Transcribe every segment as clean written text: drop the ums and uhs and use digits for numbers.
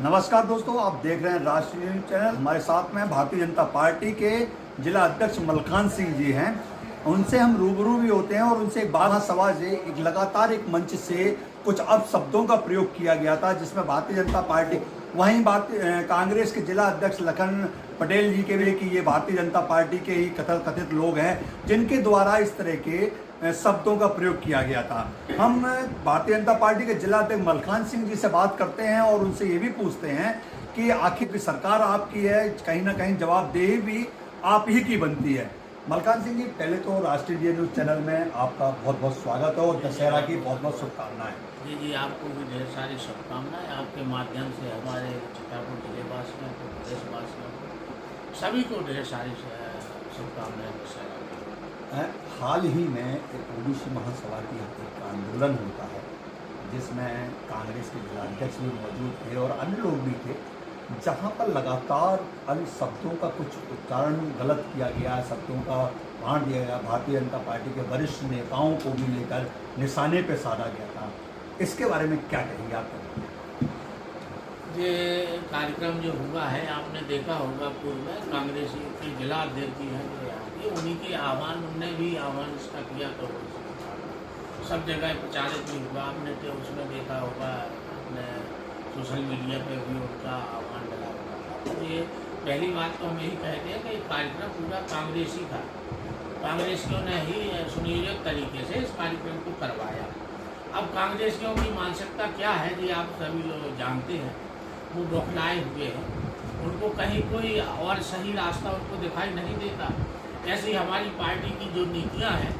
नमस्कार दोस्तों, आप देख रहे हैं राष्ट्रीय न्यूज चैनल। हमारे साथ में भारतीय जनता पार्टी के जिला अध्यक्ष मलखान सिंह जी हैं। उनसे हम रूबरू भी होते हैं और उनसे एक बात सवाल है, एक लगातार एक मंच से कुछ अपशब्दों का प्रयोग किया गया था जिसमें भारतीय जनता पार्टी वहीं कांग्रेस के जिला अध्यक्ष लखन पटेल जी के भी कि ये भारतीय जनता पार्टी के ही कथित लोग हैं जिनके द्वारा इस तरह के शब्दों का प्रयोग किया गया था। हम भारतीय जनता पार्टी के जिला अध्यक्ष मलखान सिंह जी से बात करते हैं और उनसे ये भी पूछते हैं कि आखिर सरकार आपकी है, कहीं ना कहीं जवाबदेही भी आप ही की बनती है। मलखान सिंह जी, पहले तो राष्ट्रीय न्यूज चैनल में आपका बहुत बहुत स्वागत है और दशहरा की बहुत बहुत शुभकामनाएं। जी, आपको भी ढेर सारी शुभकामनाएं। आपके माध्यम से हमारे चितापुर जिलेवासियों को, प्रदेशवासियों को, सभी को ढेर सारी शुभकामनाएं दशहरा। हाल ही में एक ओबीसी महासभा की एक आंदोलन होता है जिसमें कांग्रेस के जिला अध्यक्ष भी मौजूद थे और अन्य लोग भी थे, जहां पर लगातार अन्य शब्दों का कुछ उच्चारण गलत किया गया, शब्दों का बांट दिया गया, भारतीय जनता पार्टी के वरिष्ठ नेताओं को भी लेकर निशाने पर साधा गया था। इसके बारे में क्या कहेंगे आप? ये कार्यक्रम जो हुआ है, आपने देखा होगा पूर्व में कांग्रेस के जिला अध्यक्ष जी हैं जो यहाँ के, उन्हीं के आह्वान, उनने भी आह्वान इसका किया तो सब जगह प्रचारित भी हुआ। आपने तो उसमें देखा होगा, अपने सोशल मीडिया पे भी उनका आह्वान डला हुआ था। तो ये पहली बात तो हम यही कहते हैं कि कार्यक्रम पूरा कांग्रेसी था, कांग्रेसियों ने ही सुनियोजित तरीके से इस कार्यक्रम को करवाया। अब कांग्रेसियों की मानसिकता क्या है जी, आप सभी लोग जानते हैं। वो बौखलाए हुए हैं, उनको कहीं कोई और सही रास्ता उनको दिखाई नहीं देता। ऐसी हमारी पार्टी की जो नीतियां हैं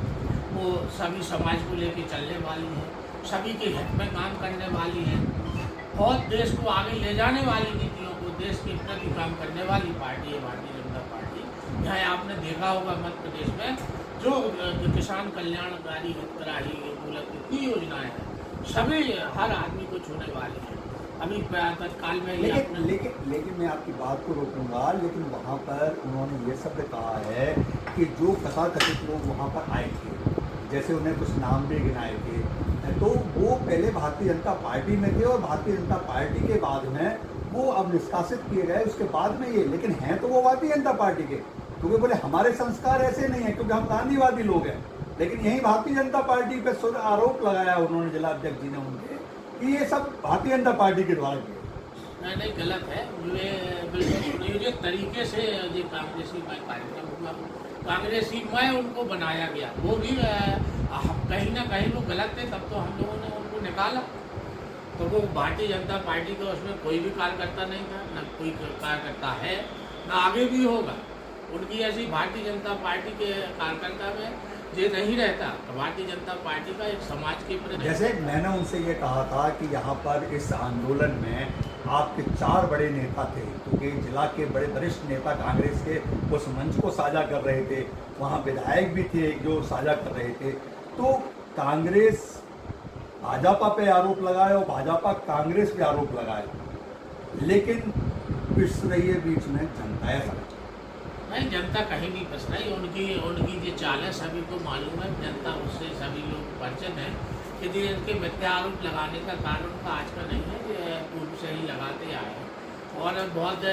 वो सभी समाज को लेके चलने वाली हैं, सभी के हित में काम करने वाली हैं और देश को आगे ले जाने वाली नीतियों को, देश के प्रति काम करने वाली पार्टी है भारतीय जनता पार्टी। यहाँ आपने देखा होगा मध्य प्रदेश में जो किसान कल्याणकारी हितग्राही मूलक कितनी योजनाएं हैं, सभी हर आदमी को छूने वाली हैं। अभी तत्काल में लेकिन मैं आपकी बात को रोकूंगा, लेकिन वहाँ पर उन्होंने ये शब्द कहा है कि जो कथित लोग वहाँ पर आए थे, जैसे उन्हें कुछ नाम भी गिनाए थे, तो वो पहले भारतीय जनता पार्टी में थे और भारतीय जनता पार्टी के बाद में वो अब निष्कासित किए गए, उसके बाद में ये, लेकिन हैं तो वो भारतीय जनता पार्टी के, क्योंकि बोले हमारे संस्कार ऐसे नहीं है क्योंकि हम गांधीवादी लोग हैं। लेकिन यही भारतीय जनता पार्टी पे शुद्ध आरोप लगाया उन्होंने, जिला अध्यक्ष जी ने उनके, कि ये सब भारतीय जनता पार्टी के द्वारा किए। नहीं, गलत है। ये बिल्कुल सुनियोजित तरीके से ये कांग्रेसी कार्यक्रम हुआ, कांग्रेसी मैं उनको बनाया गया। वो भी कहीं ना कहीं वो गलत थे, तब तो हम लोगों ने उनको निकाला। तो वो भारतीय जनता पार्टी का उसमें कोई भी कार्यकर्ता नहीं था, ना कोई कार्यकर्ता है, ना आगे भी होगा। उनकी ऐसी भारतीय जनता पार्टी के कार्यकर्ता में ये नहीं रहता। तो भारतीय जनता पार्टी का एक समाज के प्रति, जैसे मैंने उनसे ये कहा था कि यहाँ पर इस आंदोलन में आपके 4 बड़े नेता थे, क्योंकि जिला के बड़े वरिष्ठ नेता कांग्रेस के उस मंच को साझा कर रहे थे, वहाँ विधायक भी थे जो साझा कर रहे थे। तो कांग्रेस भाजपा पे आरोप लगाए और भाजपा कांग्रेस पे आरोप लगाए, लेकिन पिस रही है बीच में जनता। ऐसा नहीं, जनता कहीं नहीं फंस रही। उनकी जो चाल है सभी को मालूम है, जनता उससे सभी लोग परिचित हैं कि ये इनके मिथ्या आरोप लगाने का कारण उनका आज का नहीं है, ये पूर्व से ही लगाते आए हैं और बहुत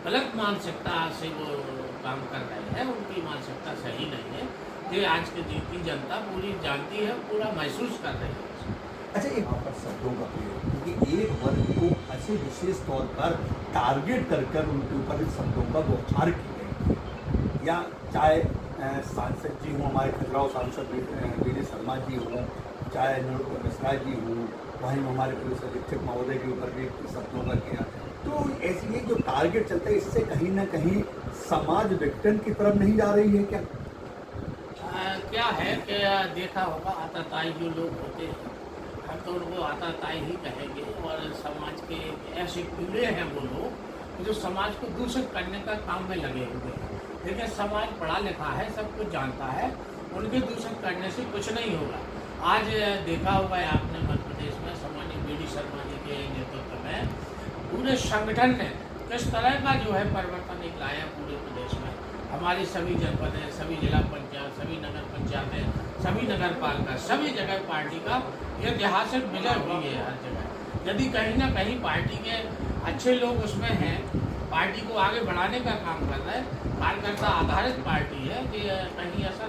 गलत मानसिकता से वो काम कर रहे हैं। उनकी मानसिकता सही नहीं है, ये आज की जनता पूरी जानती है, पूरा महसूस कर रही है। अच्छा, एक यहाँ पर शब्दों का प्रयोग, क्योंकि एक वर्ग को ऐसे विशेष तौर पर टारगेट कर उनके ऊपर इन शब्दों का बौछार की गई, या चाहे सांसद जी हों, हमारे खजुराहो सांसद वीडी शर्मा जी हों, चाहे नरोत्तम मिश्रा जी हों, वहीं हमारे पुलिस अधीक्षक महोदय के ऊपर भी शब्दों का किया। तो ऐसे ये जो टारगेट चलता है, इससे कहीं ना कहीं समाज विघटन की तरफ नहीं जा रही है क्या? क्या है कि देखा होगा, आताताई जो लोग होते हैं हम तो उनको आताताई ही कहेंगे, और समाज के ऐसे कीड़े हैं वो लोग जो समाज को दूषित करने का काम में लगे हुए हैं। लेकिन समाज पढ़ा लिखा है, सब कुछ जानता है, उनके दूषित करने से कुछ नहीं होगा। आज देखा होगा आपने मध्य प्रदेश में सम्मानित वीडी शर्मा जी के नेतृत्व में पूरे संगठन ने किस तरह का जो है परिवर्तन लाया पूरे प्रदेश में। हमारे सभी जनपद हैं, सभी जिला पंचायत, सभी नगर पंचायतें, सभी नगर पालिका, सभी जगह पार्टी का ऐतिहासिक विजय हुई है हर जगह। यदि कहीं ना कहीं पार्टी के अच्छे लोग उसमें हैं, पार्टी को आगे बढ़ाने का काम कर रहे हैं, कार्यकर्ता आधारित पार्टी है कि कहीं ऐसा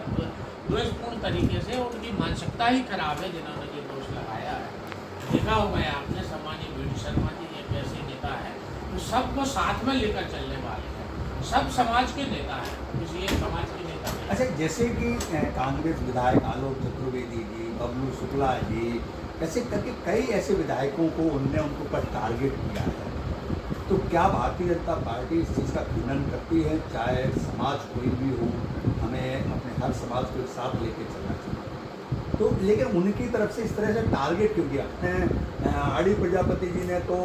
द्वेषपूर्ण तरीके से उनकी मानसिकता ही खराब है जिन्होंने ये दोष लगाया है। देखा होगा आपने, सम्मानीय वी.डी. शर्मा जी एक ऐसे नेता है जो सबको साथ में लेकर चलने वाले हैं, सब समाज के नेता हैं, किसी एक समाज के नेता नहीं। अच्छा, जैसे कि कांग्रेस विधायक आलोक चतुर्वेदी जी, बबलू शुक्ला जी, ऐसे करके कई ऐसे विधायकों को उनके ऊपर टारगेट किया है, तो क्या भारतीय जनता पार्टी इस चीज़ का खंडन करती है? चाहे समाज कोई भी हो, हमें अपने हर समाज को एक साथ लेके चलना चाहिए, तो लेकिन उनकी तरफ से इस तरह से टारगेट क्यों किया? आड़ी प्रजापति जी ने तो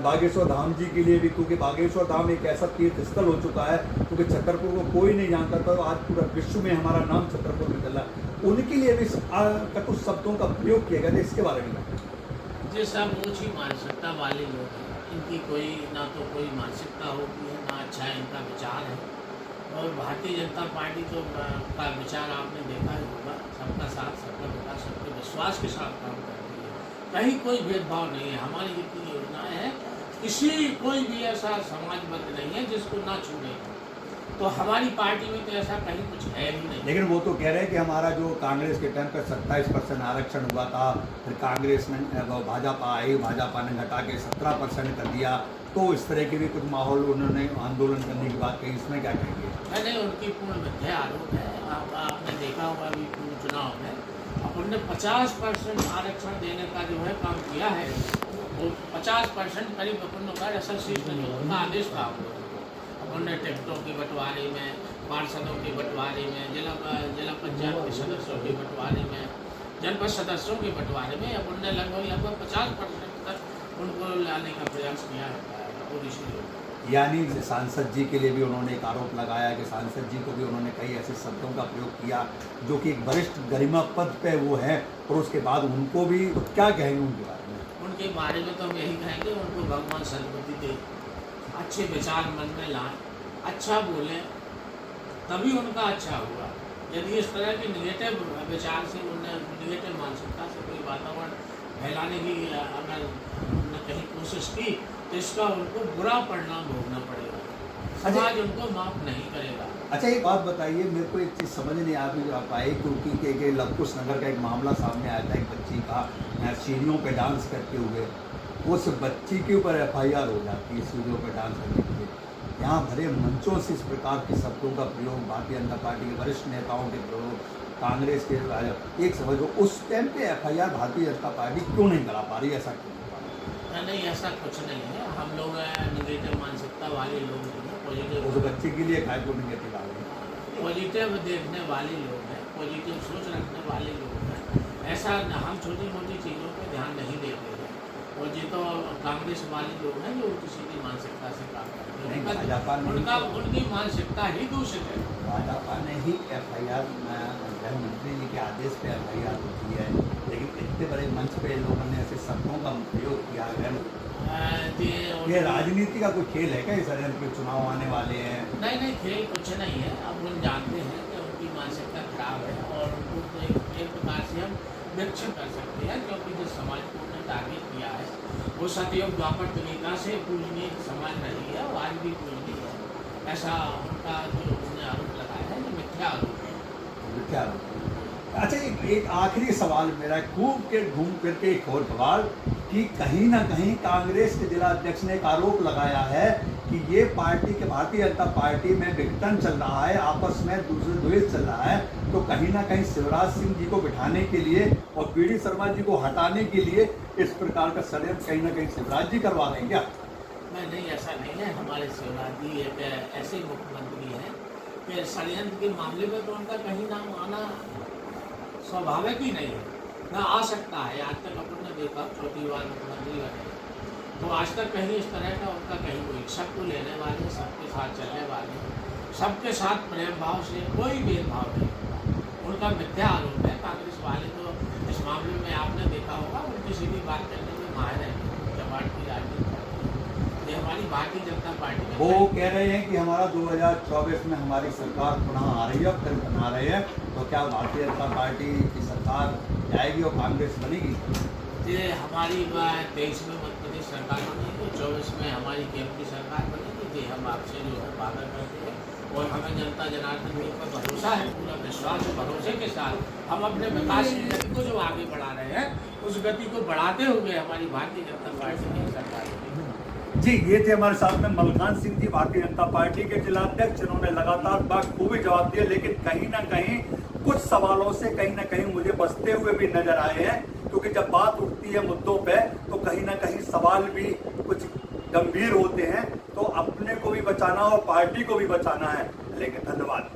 बागेश्वर धाम जी के लिए भी, क्योंकि बागेश्वर धाम एक ऐसा तीर्थ स्थल हो चुका है, क्योंकि छतरपुर को कोई नहीं जानता था, तो आज पूरा विश्व में हमारा नाम छतरपुर में चल रहा है, उनके लिए भी कटु शब्दों का प्रयोग किया गया। इसके बारे में ये सब ऊँची मानसिकता वाले लोग हैं, इनकी कोई ना तो कोई मानसिकता होती है, ना अच्छा इनका विचार है। और भारतीय जनता पार्टी तो का विचार आपने देखा ही होगा, सबका साथ, सबका विकास, सबके विश्वास के साथ काम करती है, कहीं कोई भेदभाव नहीं है। हमारी जितनी योजनाएं हैं, किसी कोई भी ऐसा समाज वर्ग नहीं है जिसको ना छूने, तो हमारी पार्टी में तो ऐसा कहीं कुछ है भी नहीं। लेकिन वो तो कह रहे हैं कि हमारा जो कांग्रेस के टाइम पर 27% आरक्षण हुआ था, फिर कांग्रेस ने भाजपा आई, भाजपा ने घटा के 17% कर दिया, तो इस तरह के भी कुछ माहौल उन्होंने आंदोलन करने की बात कही, इसमें क्या कहेंगे? नहीं, उनकी पूर्ण मिथ्या आरोप है। आपने देखा होगा अभी पूर्ण चुनाव में अपन ने 50% आरक्षण देने का जो है काम किया है, वो 50% करीब अपन का एसोसिएशन का आदेश था। अपन ने टिकटों के बंटवारे में, पार्षदों के बंटवारे में, जिला पंचायत के सदस्यों के बंटवारे में, जनपद सदस्यों के बंटवारे में अपन ने लगभग 50% तक उनको लाने का प्रयास किया है पूरी चीज़ों। यानी सांसद जी के लिए भी उन्होंने एक आरोप लगाया कि सांसद जी को भी उन्होंने कई ऐसे शब्दों का प्रयोग किया जो कि एक वरिष्ठ गरिमा पद पे वो है, और उसके बाद उनको भी क्या कहेंगे उनके बारे में? उनके बारे में तो हम यही कहेंगे, उनको भगवान सद्बुद्धि दे, अच्छे विचार मन में लाएं, अच्छा बोलें, तभी उनका अच्छा होगा। यदि इस तरह के निगेटिव विचार से, उन्हें निगेटिव मानसिकता से कोई वातावरण फैलाने की अगर उन्होंने कहीं कोशिश की, तो इसका उनको बुरा परिणाम भोगना पड़ेगा, समाज उनको माफ नहीं करेगा। अच्छा, एक बात बताइए, मेरे को एक चीज़ समझ नहीं आ पाई, क्योंकि लवकुश नगर का एक मामला सामने आया था, एक बच्ची का सीढ़ियों पे डांस करते हुए, उस बच्ची के ऊपर FIR हो जाती है सीढ़ियों पे डांस करने के लिए। यहाँ भरे मंचों से इस प्रकार के शब्दों का प्रयोग, भारतीय जनता पार्टी के वरिष्ठ नेताओं के प्रयोग, कांग्रेस के एक समझो उस टाइम पे FIR भारतीय जनता पार्टी क्यों नहीं करा पा रही, ऐसा क्यों? नहीं, ऐसा कुछ नहीं है, हम लोग निगेटिव मानसिकता वाले लोग नहीं हैं, पॉजिटिव। उस बच्चे के लिए काय को निगेटिव आ गई? पॉजिटिव देखने वाले लोग हैं, पॉजिटिव सोच रखने वाले लोग हैं, ऐसा हम छोटी मोटी चीज़ों पर ध्यान नहीं देते हैं। और ये तो कांग्रेस वाले लोग हैं जो किसी की मानसिकता से काम करते हैं, उनकी मानसिकता ही दूषित है। भाजपा ने ही FIR, गृह मंत्री जी के आदेश पे FIR होती है, लेकिन इतने बड़े मंच पे लोगों ने ऐसे शब्दों का प्रयोग किया है। ये राजनीति का कोई खेल है क्या? इस तरह के चुनाव आने वाले हैं। नहीं, खेल कुछ नहीं है। अब हम जानते हैं कि उनकी मानसिकता खराब है, और उनको एक प्रकार से हम विकसित कर सकते हैं, क्योंकि जिस समाज को उन्होंने टारगेट किया है वो सतयुग द्वापर तरीका से पूजनीय समाज रही है, और आज भी पूजनीय है। ऐसा उनका जो उन्होंने आरोप लगाया है, ये मिथ्या आरोप है। मिथ्या आरोप। अच्छा, एक आखिरी सवाल मेरा, घूम फिर के एक और सवाल, कि कहीं ना कहीं कांग्रेस के जिला अध्यक्ष ने एक आरोप लगाया है कि ये पार्टी के, भारतीय जनता पार्टी में विघटन चल रहा है, आपस में दूसरे द्वेष चल रहा है, तो कहीं ना कहीं शिवराज सिंह जी को बिठाने के लिए और वी.डी. शर्मा जी को हटाने के लिए इस प्रकार का षड्यंत्र कहीं ना कहीं शिवराज जी करवा रहे हैं क्या? नहीं, ऐसा नहीं है। हमारे शिवराज जी एक ऐसे मुख्यमंत्री हैं कि षड्यंत्र के मामले में तो उनका कहीं नाम आना स्वाभाविक ही नहीं है, ना आ सकता है। आज तक अपन ने देखा, चौथी बार मुख्यमंत्री बने, तो आज तक कहीं इस तरह का उनका कहीं कोई सबको लेने वाले, सबके साथ चलने वाले, सबके साथ प्रेम भाव से कोई भेदभाव नहीं। उनका मिथ्या आरोप है। कांग्रेस वाले तो इस मामले में आपने देखा होगा, उनकी सीधी बात करने में माहिर है, जमात की राजनीति करते हैं। हमारी भारतीय जनता पार्टी में। वो कह रहे हैं कि हमारा 2024 में हमारी सरकार पुनः आ रही है, फिर बना रहे हैं, तो क्या भारतीय जनता पार्टी की सरकार जाएगी और कांग्रेस बनेगी? ये हमारी 23 में मध्य प्रदेश सरकार बनेगी, 24 में हमारी केंद्र की सरकार बनेगी। जी हम आपसे जो है वादा करते हैं और हमें जनता जनार्दन के ऊपर भरोसा है, पूरा विश्वास और भरोसे के साथ हम अपने विकास की गति को जो आगे बढ़ा रहे हैं, उस गति को बढ़ाते हुए हमारी भारतीय जनता पार्टी की सरकार बनेगी। जी, ये थे हमारे साथ में मलखान सिंह जी, भारतीय जनता पार्टी के जिला अध्यक्ष, जिन्होंने लगातार बखूबी जवाब दिए, लेकिन कहीं ना कहीं कुछ सवालों से कहीं ना कहीं मुझे बचते हुए भी नजर आए हैं, क्योंकि जब बात उठती है मुद्दों पे तो कहीं ना कहीं सवाल भी कुछ गंभीर होते हैं। तो अपने को भी बचाना और पार्टी को भी बचाना है। लेकिन धन्यवाद।